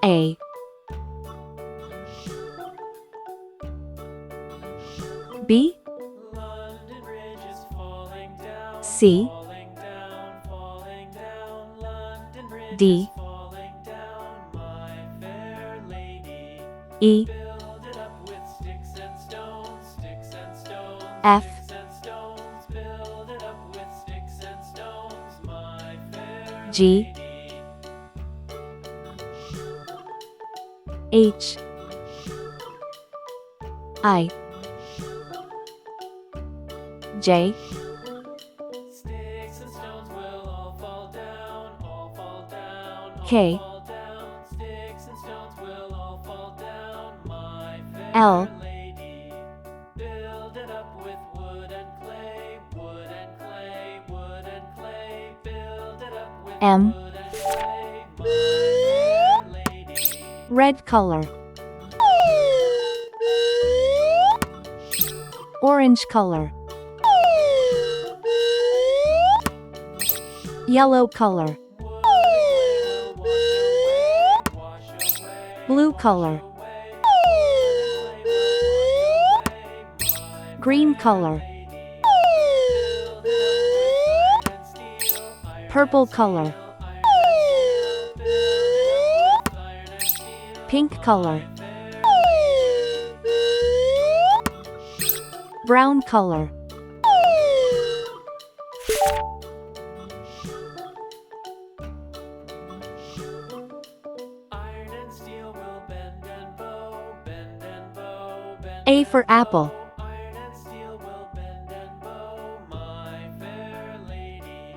A, B, London Bridge is falling down, C, falling down, falling down. London Bridge D, is falling down, my fair lady. E, Build it up with sticks and stones, sticks and stones, F, sticks and stones. Build it up with sticks and stones, my fair G, lady. H, I, J, Sticks and stones will all fall down, all fall down, all K, fall down. Sticks and stones will all fall down, my fair L, lady. Build it up with wood and clay, wood and clay, wood and clay. Build it up with M, wood and clay, my fair lady. red color, orange color, yellow color, Wood and clay will wash away, blue color, green color, purple color, pink color, brown color, Iron and steel will bend and bow, bend and bow, bend A for apple, Iron and steel will bend and bow, my fair lady.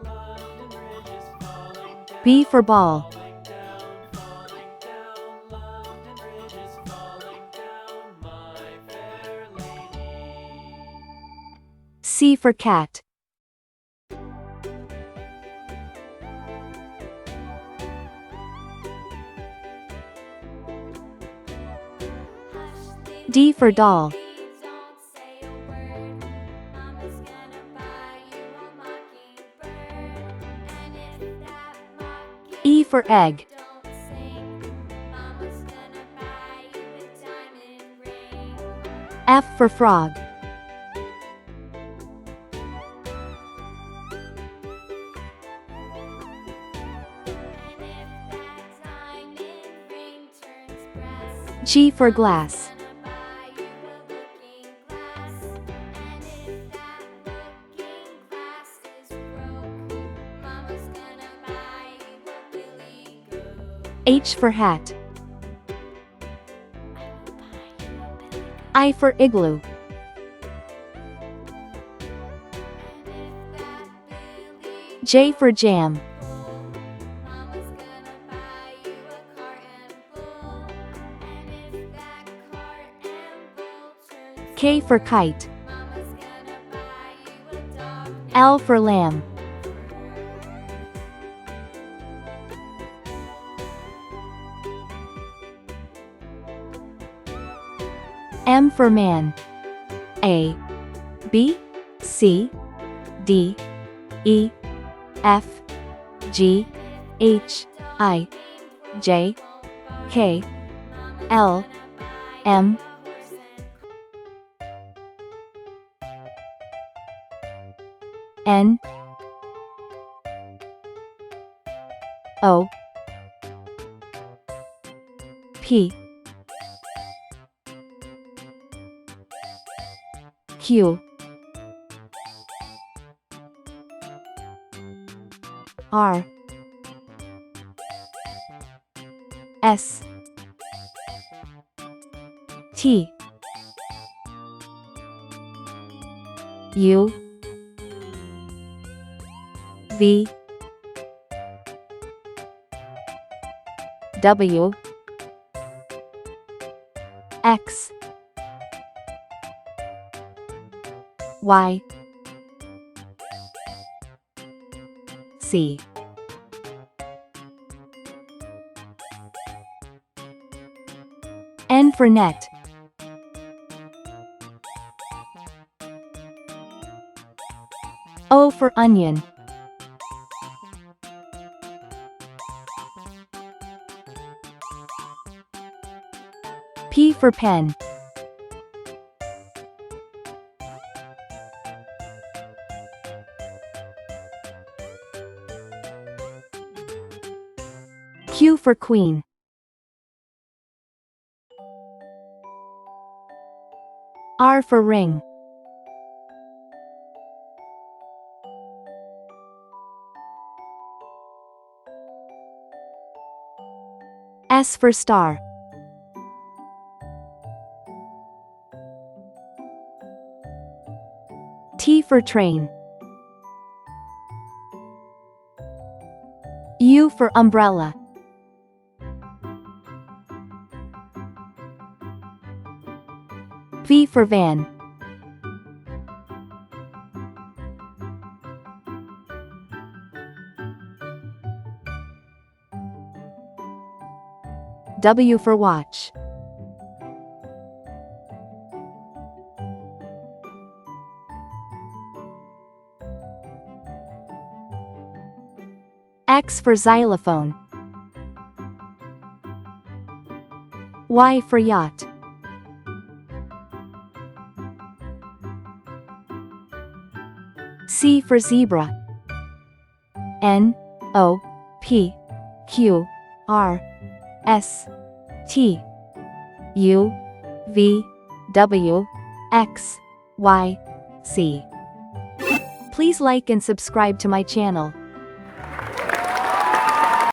London Bridge is falling down, B for ball, falling down, falling down. London Bridge is falling down, my fair lady. C for cat, D for doll, E for egg, F for frog, G for glass, H for hat, I for igloo, J for jam, K for kite, L for lamb, M for man, A, B, C, D, E, F, G, H, I, J, K, L, M, N, O, P, Q, R, S, T, U, V, W, X, Y, C. N for net. O for onion. for pen. Q for queen. R for ring. S for star. T for train. U for umbrella. V for van. W for watch. X for xylophone. Y for yacht. C for zebra. N, O, P, Q, R, S, T, U, V, W, X, Y, Z. Please like and subscribe to my channel.